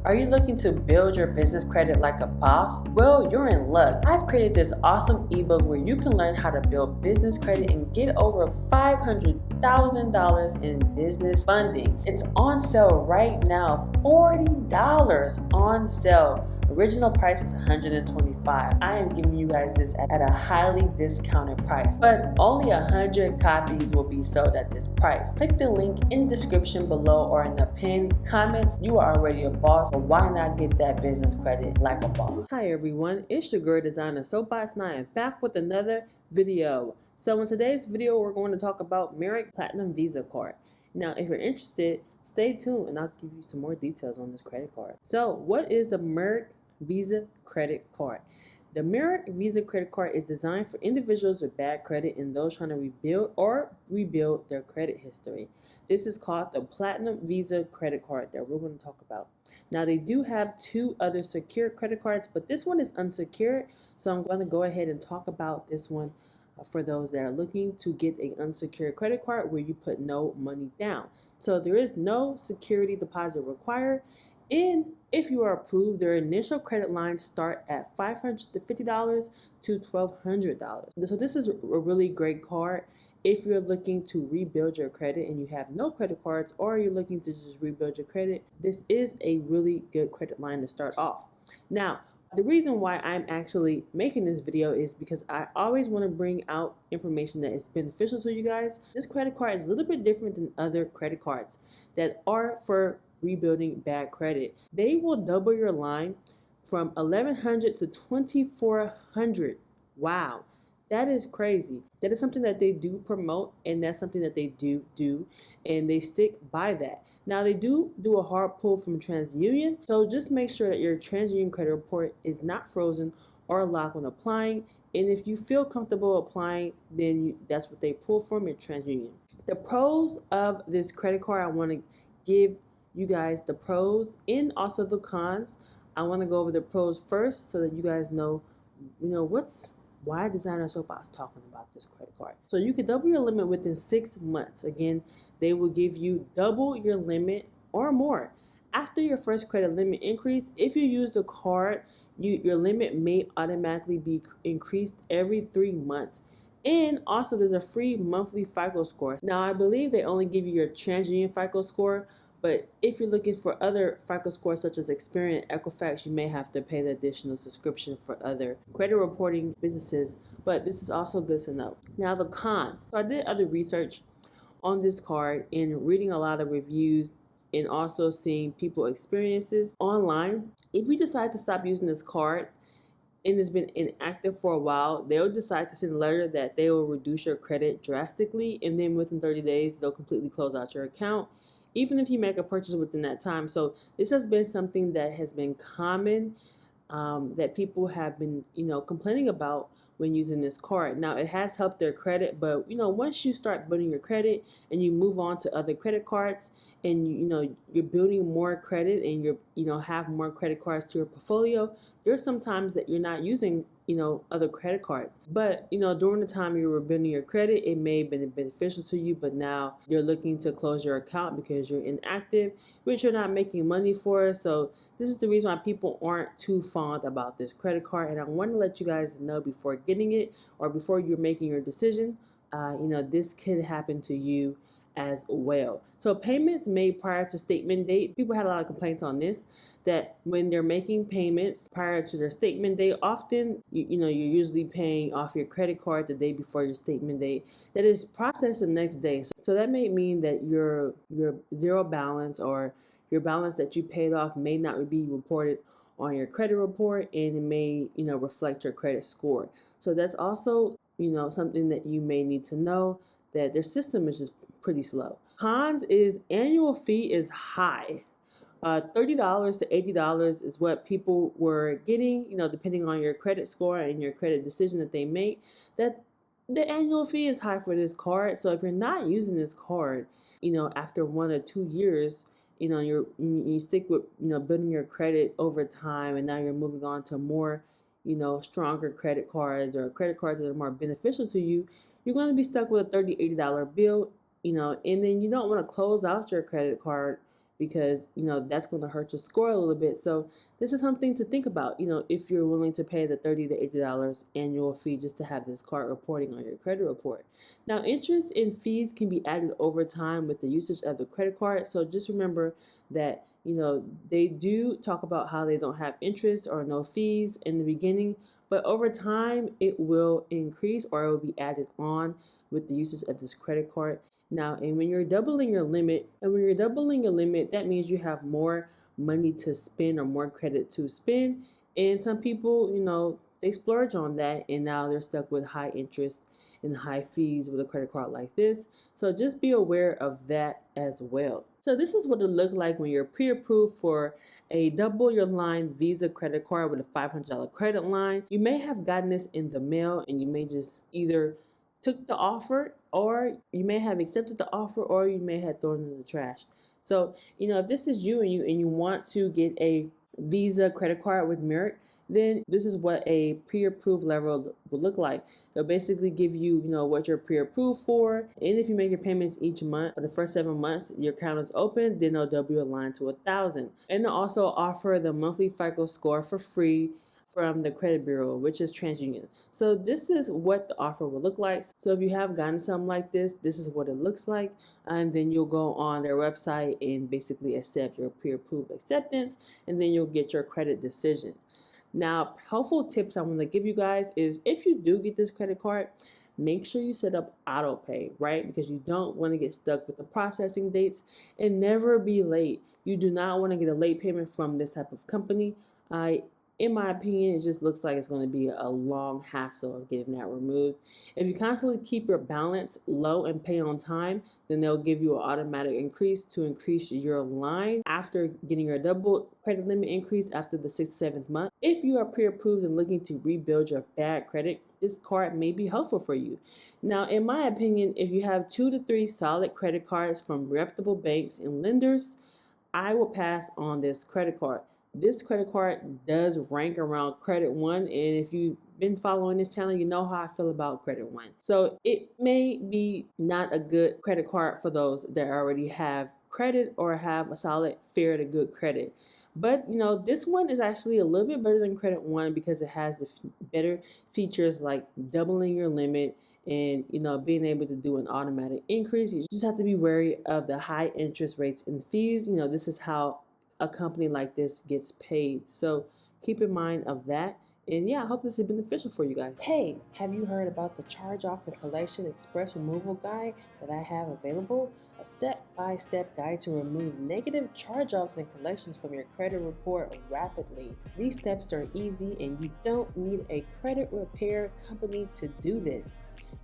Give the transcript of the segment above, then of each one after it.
Are you looking to build your business credit like a boss? Well, you're in luck. I've created this awesome ebook where you can learn how to build business credit and get over $500,000 in business funding. It's on sale right now, $40 on sale. Original price is $125. I am giving you guys this at a highly discounted price, but only 100 copies will be sold at this price. Click the link in the description below or in the pinned comments. You are already a boss, so why not get that business credit like a boss? Hi everyone, it's your girl designer Soapbox and I am back with another video. So in today's video, we're going to talk about MERRICK Platinum Visa Card. Now, if you're interested, stay tuned and I'll give you some more details on this credit card. So what is the MERRICK Visa Credit Card? The MERRICK Visa Credit Card is designed for individuals with bad credit and those trying to rebuild their credit history. This is called the Platinum Visa Credit Card that we're going to talk about. Now, they do have two other secured credit cards, but this one is unsecured, so I'm going to go ahead and talk about this one for those that are looking to get an unsecured credit card where you put no money down. So there is no security deposit required. And if you are approved, their initial credit lines start at $550 to $1,200. So this is a really great card if you're looking to rebuild your credit and you have no credit cards, or you're looking to just rebuild your credit. This is a really good credit line to start off. Now, the reason why I'm actually making this video is because I always want to bring out information that is beneficial to you guys. This credit card is a little bit different than other credit cards that are for rebuilding bad credit. They will double your line from $1,100 to $2,400. Wow, that is crazy. That is something that they do promote, and that's something that they do, and they stick by that. Now, they do a hard pull from TransUnion, so just make sure that your TransUnion credit report is not frozen or locked when applying. And if you feel comfortable applying, then that's what they pull from your TransUnion. The pros of this credit card, I want to give you guys the pros and also the cons. I want to go over the pros first so that you guys know, why Designer Soapbox talking about this credit card. So you can double your limit within 6 months. Again, they will give you double your limit or more. After your first credit limit increase, if you use the card, your limit may automatically be increased every 3 months. And also there's a free monthly FICO score. Now, I believe they only give you your TransUnion FICO score, but if you're looking for other FICO scores such as Experian and Equifax, you may have to pay the additional subscription for other credit reporting businesses, but this is also good to know. Now, the cons. So I did other research on this card and reading a lot of reviews and also seeing people experiences online. If you decide to stop using this card and it's been inactive for a while, they'll decide to send a letter that they will reduce your credit drastically, and then within 30 days, they'll completely close out your account, even if you make a purchase within that time. So this has been something that has been common, that people have been, complaining about when using this card. Now, it has helped their credit, but once you start building your credit and you move on to other credit cards, and you're building more credit and you're have more credit cards to your portfolio, there's some times that you're not using other credit cards. But during the time you were building your credit, it may have been beneficial to you, but now you're looking to close your account because you're inactive, which you're not making money for. So this is the reason why people aren't too fond about this credit card, and I want to let you guys know before getting it or before you're making your decision, this could happen to you as well. So payments made prior to statement date, people had a lot of complaints on this, that when they're making payments prior to their statement date, often you're usually paying off your credit card the day before your statement date that is processed the next day. So that may mean that your zero balance or your balance that you paid off may not be reported on your credit report, and it may reflect your credit score. So that's also something that you may need to know, that their system is just pretty slow. Cons is annual fee is high. $30 to $80 is what people were getting, depending on your credit score and your credit decision that they make. That the annual fee is high for this card. So if you're not using this card, after 1 or 2 years, you stick with building your credit over time, and now you're moving on to more stronger credit cards or credit cards that are more beneficial to you, you're going to be stuck with a $30, $80 bill, and then you don't want to close out your credit card because that's going to hurt your score a little bit. So this is something to think about, if you're willing to pay the $30 to $80 annual fee just to have this card reporting on your credit report. Now, interest and fees can be added over time with the usage of the credit card. So just remember that they do talk about how they don't have interest or no fees in the beginning, but over time it will increase, or it will be added on with the usage of this credit card. Now, and when you're doubling your limit, that means you have more money to spend or more credit to spend. And some people, they splurge on that, and now they're stuck with high interest and high fees with a credit card like this. So just be aware of that as well. So this is what it looks like when you're pre-approved for a double your line Visa credit card with a $500 credit line. You may have gotten this in the mail, and you may just either took the offer, or you may have accepted the offer, or you may have thrown it in the trash. So if this is you and you want to get a Visa credit card with MERRICK, then this is what a pre-approved level will look like. They'll basically give you, what you're pre-approved for, and if you make your payments each month for the first 7 months, your account is open, then they'll double your line to 1,000. And they'll also offer the monthly FICO score for free from the credit bureau, which is TransUnion. So this is what the offer will look like. So if you have gotten something like this is what it looks like, and then you'll go on their website and basically accept your pre-approved acceptance, and then you'll get your credit decision. Now, helpful tips I want to give you guys is, if you do get this credit card, make sure you set up auto pay, right? Because you don't want to get stuck with the processing dates, and never be late. You do not want to get a late payment from this type of company. In my opinion, it just looks like it's going to be a long hassle of getting that removed. If you constantly keep your balance low and pay on time, then they'll give you an automatic increase to increase your line after getting your double credit limit increase after the 6th to 7th month. If you are pre-approved and looking to rebuild your bad credit, this card may be helpful for you. Now, in my opinion, if you have 2 to 3 solid credit cards from reputable banks and lenders, I will pass on this credit card. This credit card does rank around Credit One, and if you've been following this channel, you know how I feel about Credit One. So it may be not a good credit card for those that already have credit or have a solid fair to good credit. But this one is actually a little bit better than Credit One because it has the better features like doubling your limit and being able to do an automatic increase. You just have to be wary of the high interest rates and fees. This is how a company like this gets paid. So keep in mind of that. And yeah, I hope this is beneficial for you guys. Hey, have you heard about the Charge Off and Collection Express Removal Guide that I have available? A step-by-step guide to remove negative charge-offs and collections from your credit report rapidly. These steps are easy, and you don't need a credit repair company to do this.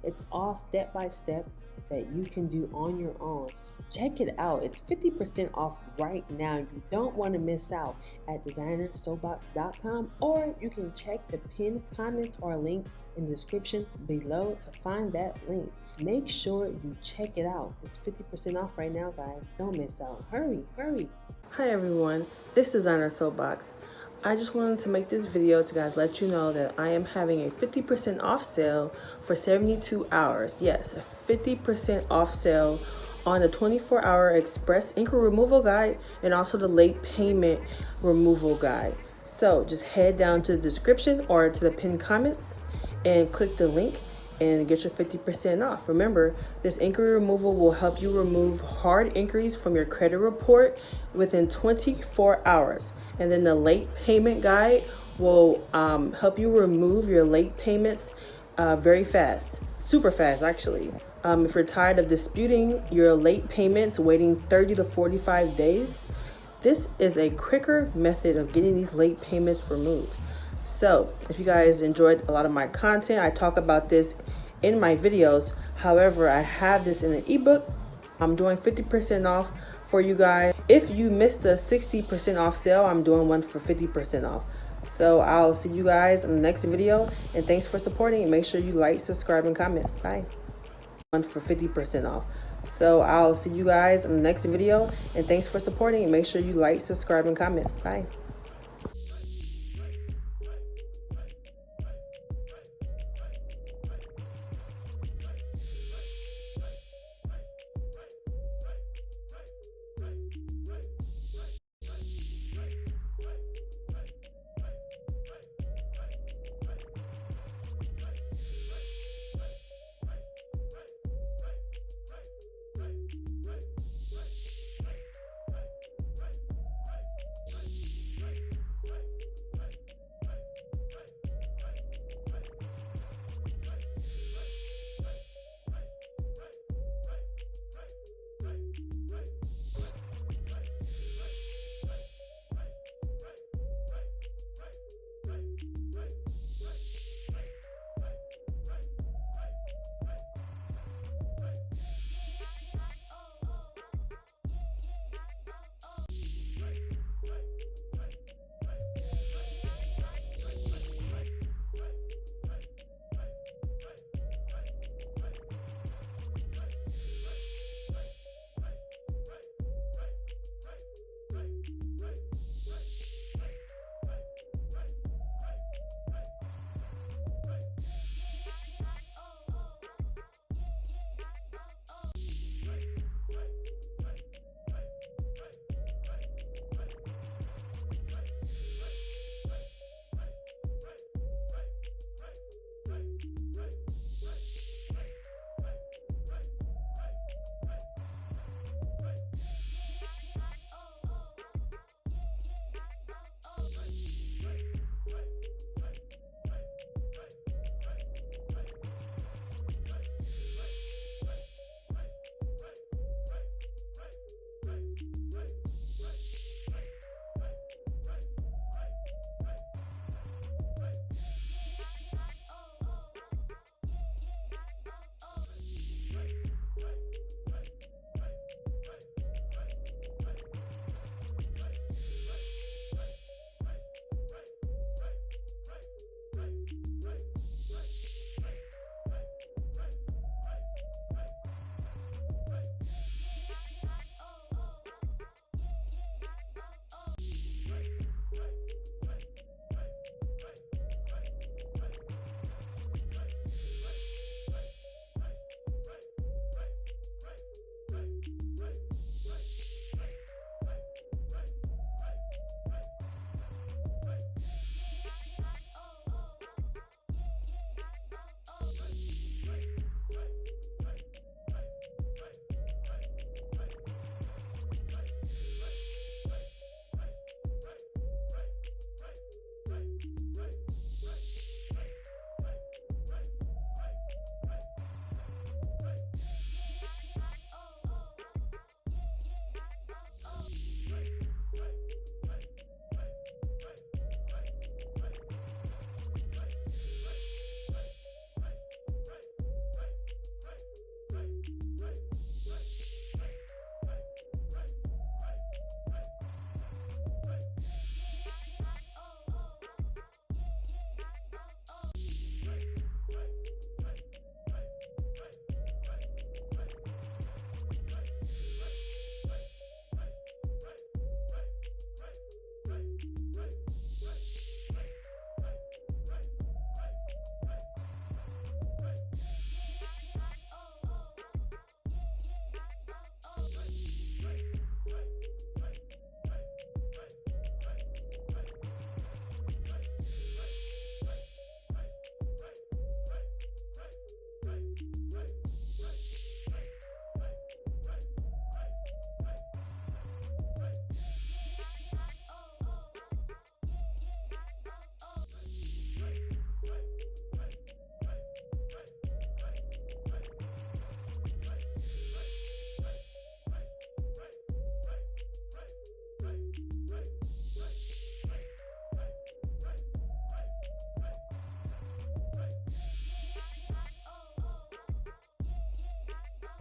It's all step-by-step that you can do on your own. Check it out. It's 50% off right now. You don't want to miss out at designersoapbox.com, or you can check the pinned comment or link in the description below to find that link. Make sure you check it out. It's 50% off right now, guys. Don't miss out. Hurry. Hi everyone, this is Designer Soapbox. I just wanted to make this video to guys let you know that I am having a 50% off sale for 72 hours. Yes, a 50% off sale on the 24-hour express ink removal guide and also the late payment removal guide. So just head down to the description or to the pinned comments and click the link and get your 50% off. Remember, this inquiry removal will help you remove hard inquiries from your credit report within 24 hours. And then the late payment guide will help you remove your late payments very fast, super fast actually. If you're tired of disputing your late payments, waiting 30 to 45 days, this is a quicker method of getting these late payments removed. So if you guys enjoyed a lot of my content, I talk about this in my videos. However, I have this in an ebook. I'm doing 50% off for you guys. If you missed the 60% off sale, I'm doing one for 50% off. So I'll see you guys in the next video, and thanks for supporting. Make sure you like, subscribe, and comment. Bye. One for 50% off. So I'll see you guys in the next video, and thanks for supporting. Make sure you like, subscribe, and comment. Bye.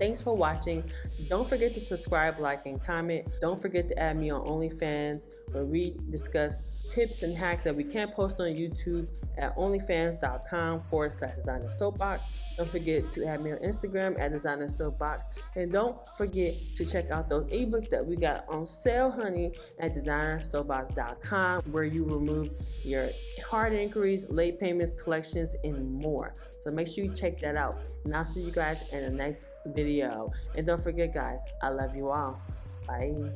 Thanks for watching. Don't forget to subscribe, like, and comment. Don't forget to add me on OnlyFans, where we discuss tips and hacks that we can't post on YouTube at onlyfans.com/designer soapbox. Don't forget to add me on Instagram at designer soapbox. And don't forget to check out those ebooks that we got on sale, honey, at designersoapbox.com, where you remove your hard inquiries, late payments, collections, and more. So make sure you check that out. And I'll see you guys in the next video. And don't forget, guys, I love you all. Bye.